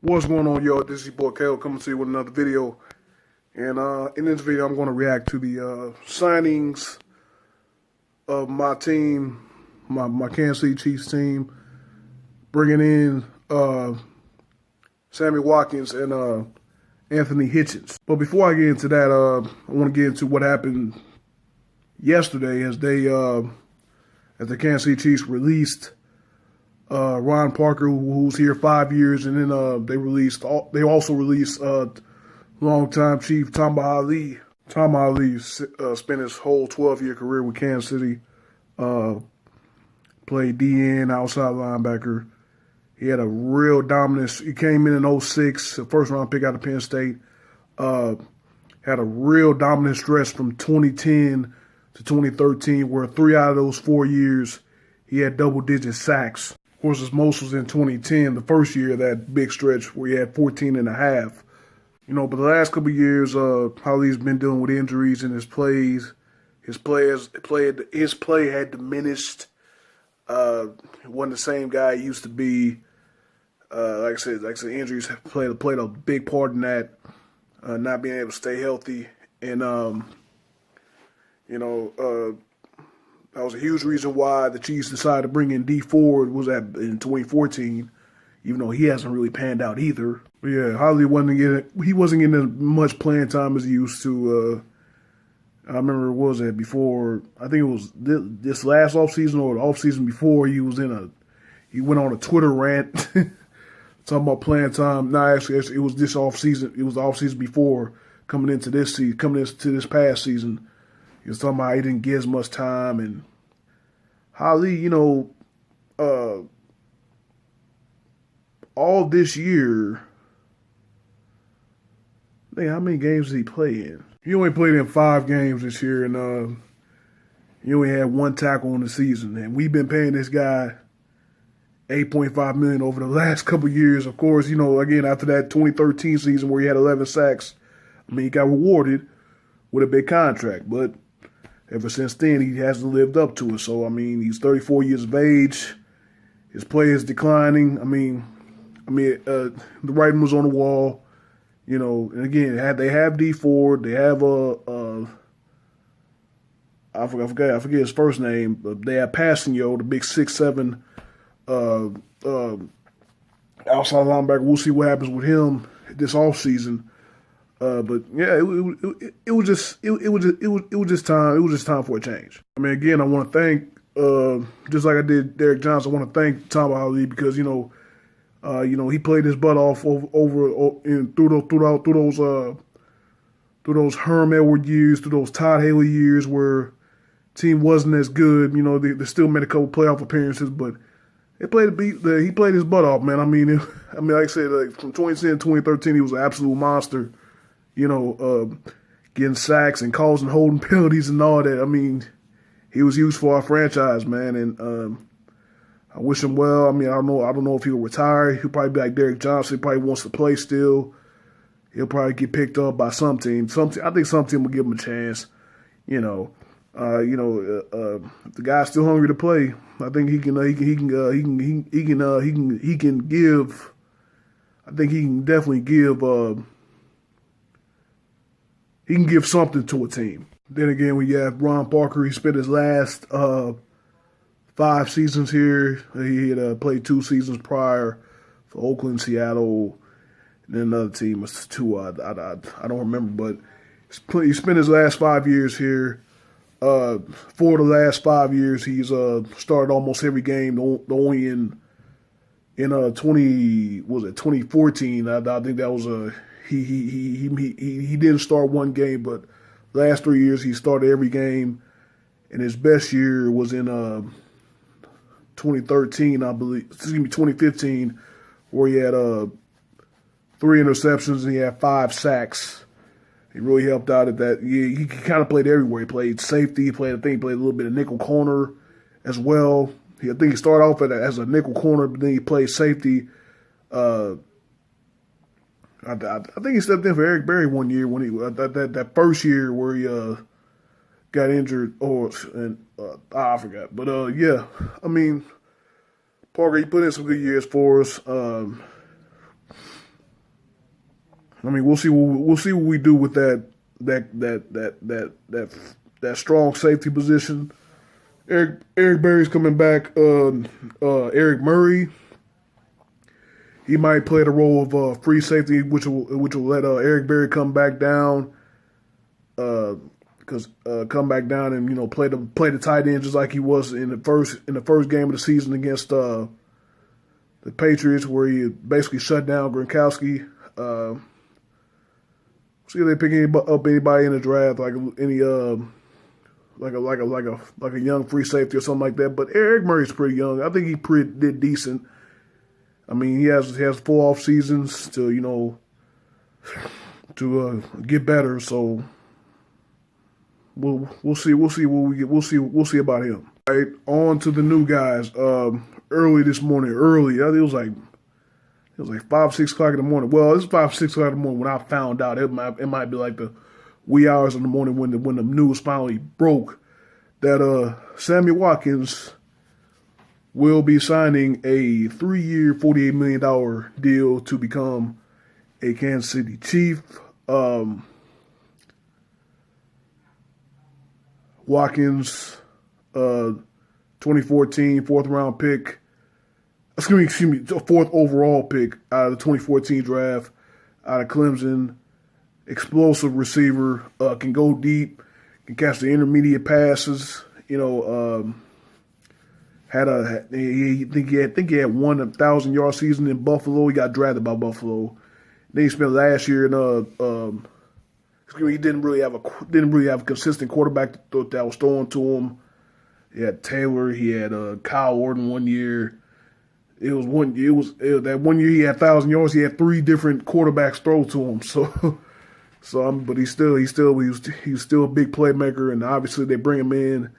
What's going on, y'all? This is your boy Kale coming to you with another video. And in this video, I'm going to react to the signings of my team, my Kansas City Chiefs team, bringing in Sammy Watkins and Anthony Hitchens. But before I get into that, I want to get into what happened yesterday as the Kansas City Chiefs released Ron Parker, who's here 5 years, and then they also released longtime Chief Tamba Hali. Tamba Hali spent his whole 12-year career with Kansas City. Played DN, outside linebacker. He had a real dominance. He came in 06, a first-round pick out of Penn State. Had a real dominant stretch from 2010 to 2013, where 3 out of those 4 years he had double-digit sacks. Of course, his most was in 2010, the first year of that big stretch where he had 14 and a half. But the last couple of years, Hali's been dealing with injuries in his plays. His play had diminished. He wasn't the same guy he used to be. Like I said, injuries have played a big part in that. Not being able to stay healthy, and that was a huge reason why the Chiefs decided to bring in Dee Ford in 2014, even though he hasn't really panned out either. But yeah, Holly wasn't getting as much playing time as he used to. I remember before. I think it was this last offseason or the offseason before. He went on a Twitter rant talking about playing time. No, actually, it was this offseason. It was the offseason before coming into this past season. He was talking about he didn't get as much time, and Hali, all this year, how many games did he play in? He only played in 5 games this year, and he only had 1 tackle in the season. And we've been paying this guy $8.5 million over the last couple of years. Of course, again, after that 2013 season where he had 11 sacks, he got rewarded with a big contract, but ever since then, he hasn't lived up to it. So, he's 34 years of age. His play is declining. The writing was on the wall. And again, they have Dee Ford. They have I forget his first name. But they have Passanio, the big 6'7" outside linebacker. We'll see what happens with him this offseason. But yeah, it was just time. It was just time for a change. Again, I want to thank, just like I did Derek Johnson, I want to thank Tamba Hali because he played his butt off through those Herm Edwards years, through those Todd Haley years where team wasn't as good. They still made a couple playoff appearances, but he played his butt off, man. Like I said, from 2010 to 2013, he was an absolute monster. Getting sacks and causing holding penalties and all that. He was used for our franchise, man, and I wish him well. I don't know if he'll retire. He'll probably be like Derek Johnson. He probably wants to play still. He'll probably get picked up by some team. I think some team will give him a chance. If the guy's still hungry to play, I think he can give. I think he can definitely give. He can give something to a team. Then again, we have Ron Parker. He spent his last 5 seasons here. He had played 2 seasons prior for Oakland, Seattle, and then another team was 2. I don't remember, but he spent his last 5 years here. For the last 5 years, he's started almost every game. The only in 2014. I think that was He didn't start 1 game, but last 3 years he started every game, and his best year was in 2013, I believe. 2015, where he had 3 interceptions and he had 5 sacks. He really helped out at that. He kind of played everywhere. He played safety. He played a little bit of nickel corner as well. I think he started off as a nickel corner, but then he played safety. I think he stepped in for Eric Berry 1 year when he that first year where he got injured, I forgot. But yeah, Parker, he put in some good years for us. I mean, we'll see what we do with that strong safety position. Eric Berry's coming back. Eric Murray, he might play the role of free safety, which will let Eric Berry come back down. Come back down and play the tight end just like he was in the first game of the season against the Patriots, where he basically shut down Gronkowski. See if they pick up anybody in the draft, like any like a young free safety or something like that. But Eric Murray's pretty young. I think he did decent. I mean, he has 4 off seasons to get better. So we'll see what we get. We'll see about him. All right, on to the new guys. Early this morning, I think it was like 5, 6 o'clock in the morning. Well, it's 5, 6 o'clock in the morning when I found out. It might be like the wee hours in the morning when the news finally broke that Sammy Watkins will be signing a 3-year, $48 million deal to become a Kansas City Chief. Watkins, 2014 4th round pick. Excuse me, 4th overall pick out of the 2014 draft out of Clemson. Explosive receiver, can go deep, can catch the intermediate passes. He had 1,000-yard season in Buffalo. He got drafted by Buffalo. Then he spent last year in he didn't really have a consistent quarterback that was thrown to him. He had Taylor. He had Kyle Orton one year. That 1 year he had 1,000 yards. He had 3 different quarterbacks throw to him. But he was still a big playmaker, and obviously they bring him in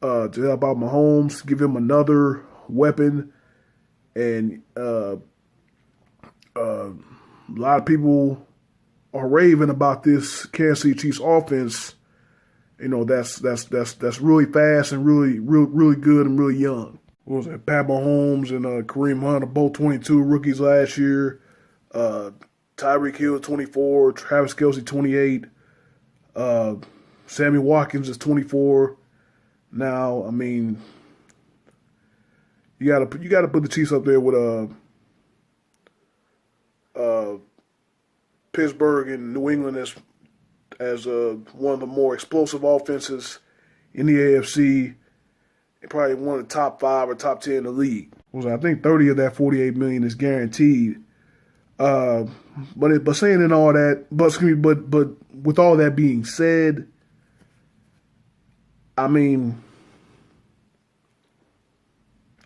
to help out Mahomes, give him another weapon, and a lot of people are raving about this Kansas City Chiefs offense. That's really fast and really good and really young. What was it? Pat Mahomes and Kareem Hunt are both 22 rookies last year. Tyreek Hill 24, Travis Kelce 28, Sammy Watkins is 24. Now, I mean, you gotta put the Chiefs up there with Pittsburgh and New England as one of the more explosive offenses in the AFC. Probably one of the top 5 or top 10 in the league. I think 30 of that $48 million is guaranteed. But saying in all that, but with all that being said, I mean,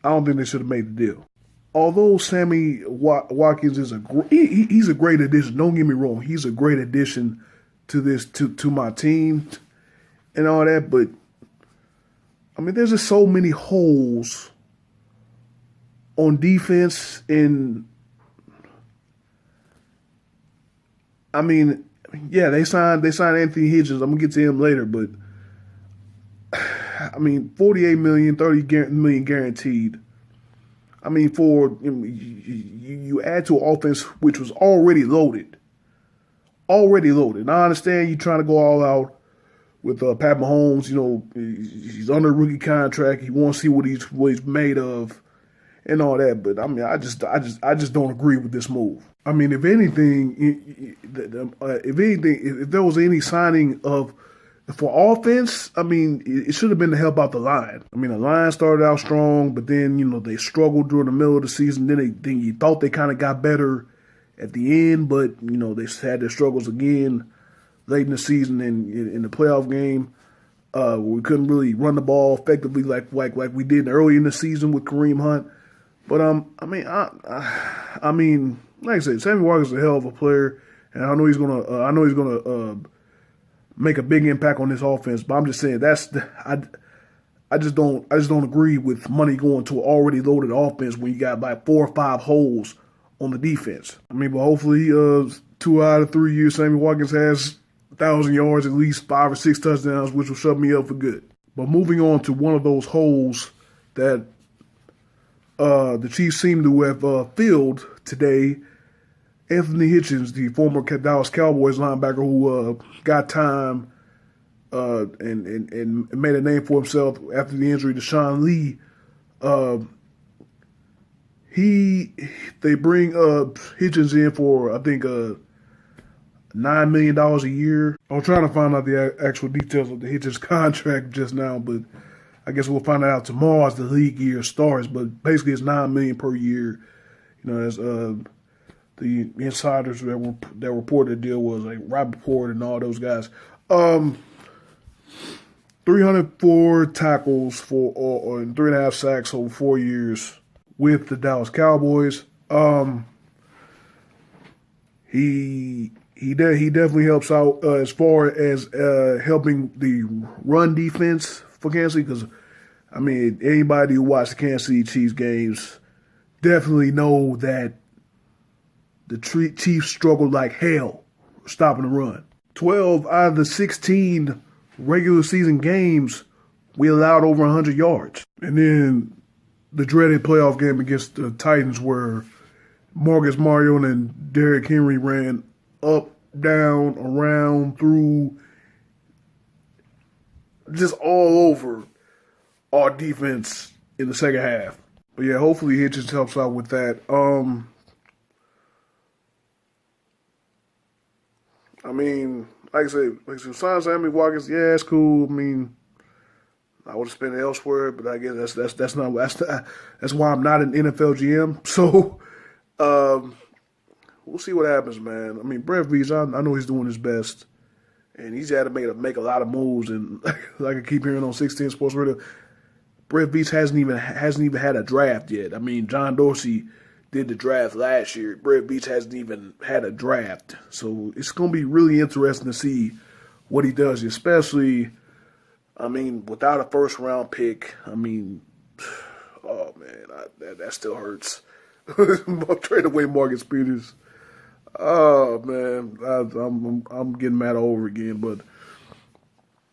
I don't think they should have made the deal. Although Sammy Watkins is he's a great addition. Don't get me wrong, he's a great addition to my team and all that. But I mean, there's just so many holes on defense, and I mean, yeah, they signed Anthony Hitchens. I'm gonna get to him later, but I mean, $48 million, $30 million guaranteed. I mean, you add to an offense which was already loaded. And I understand you trying to go all out with Pat Mahomes. He's under a rookie contract. He wants to see what he's made of and all that. But I mean, I just don't agree with this move. I mean, if anything, if there was any signing for offense, I mean, it should have been to help out the line. I mean, the line started out strong, but then, they struggled during the middle of the season. Then you thought they kind of got better at the end, but, they had their struggles again late in the season and in the playoff game. We couldn't really run the ball effectively like we did early in the season with Kareem Hunt. But, I mean, like I said, Sammy Watkins is a hell of a player, and I know he's gonna make a big impact on this offense. But I'm just saying I just don't agree with money going to an already loaded offense when you got like 4 or 5 holes on the defense. I mean, but hopefully 2 out of 3 years, Sammy Watkins has 1,000 yards, at least 5 or 6 touchdowns, which will shut me up for good. But moving on to one of those holes that the Chiefs seem to have filled today Anthony Hitchens, the former Dallas Cowboys linebacker who got time and made a name for himself after the injury to Sean Lee. They bring Hitchens in for, I think, $9 million a year. I'm trying to find out the actual details of the Hitchens contract just now, but I guess we'll find out tomorrow as the league year starts. But basically, it's $9 million per year. You know, as the insiders that reported the deal was like Rappaport and all those guys. 304 tackles and 3.5 sacks over 4 years with the Dallas Cowboys. He definitely helps out as far as helping the run defense for Kansas City, because I mean, anybody who watched the Kansas City Chiefs games definitely know that the Chiefs struggled like hell stopping the run. 12 out of the 16 regular season games, we allowed over 100 yards. And then the dreaded playoff game against the Titans where Marcus Mariota and Derrick Henry ran up, down, around, through, just all over our defense in the second half. But yeah, hopefully Hitchens helps out with that. I mean, like I said, sign Sammy Watkins, yeah, it's cool. I mean, I would have spent it elsewhere, but I guess that's why I'm not an NFL GM. So we'll see what happens, man. I mean, Brett Veach, I know he's doing his best, and he's had to make a lot of moves. And like I keep hearing on 610 Sports Radio, Brett Veach hasn't even had a draft yet. I mean, John Dorsey did the draft last year. Brett Veach hasn't even had a draft. So it's going to be really interesting to see what he does, especially, I mean, without a first-round pick. I mean, oh, man, that still hurts. Trade away Marcus Peters. Oh, man, I'm getting mad all over again. But,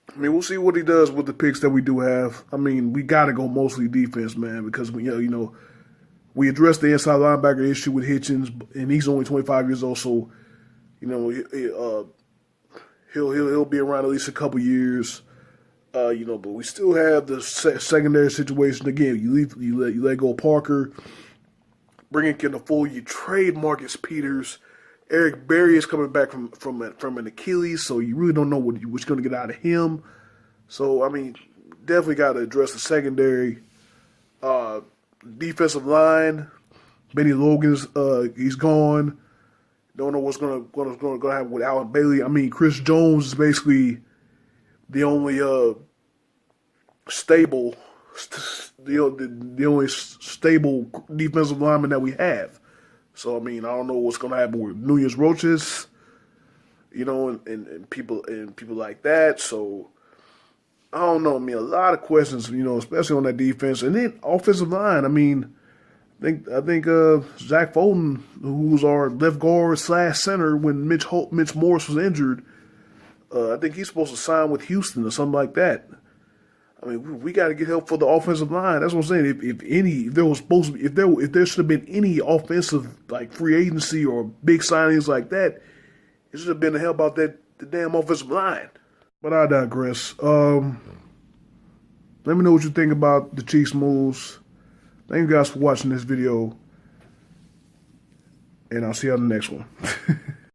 I mean, we'll see what he does with the picks that we do have. I mean, we got to go mostly defense, man, because, we addressed the inside linebacker issue with Hitchens, and he's only 25 years old, so he'll be around at least a couple years. But we still have the secondary situation. Again, you let go Parker, bring in Kendall Fuller, you trade Marcus Peters. Eric Berry is coming back from an Achilles, so you really don't know what you're going to get out of him. So I mean, definitely got to address the secondary. Defensive line, Benny Logan's he's gone. Don't know what's gonna happen with Alan Bailey. I mean, Chris Jones is basically the only stable defensive lineman that we have. So I mean, I don't know what's gonna happen with Nunez Roches, and people like that. So I don't know. I mean, a lot of questions, especially on that defense, and then offensive line. I mean, I think Zach Fulton, who's our left guard / center when Mitch Morse was injured, I think he's supposed to sign with Houston or something like that. I mean, we got to get help for the offensive line. That's what I'm saying. If there should have been any offensive like free agency or big signings like that, it should have been to help out the damn offensive line. But I digress. Let me know what you think about the Chiefs moves. Thank you guys for watching this video. And I'll see you on the next one.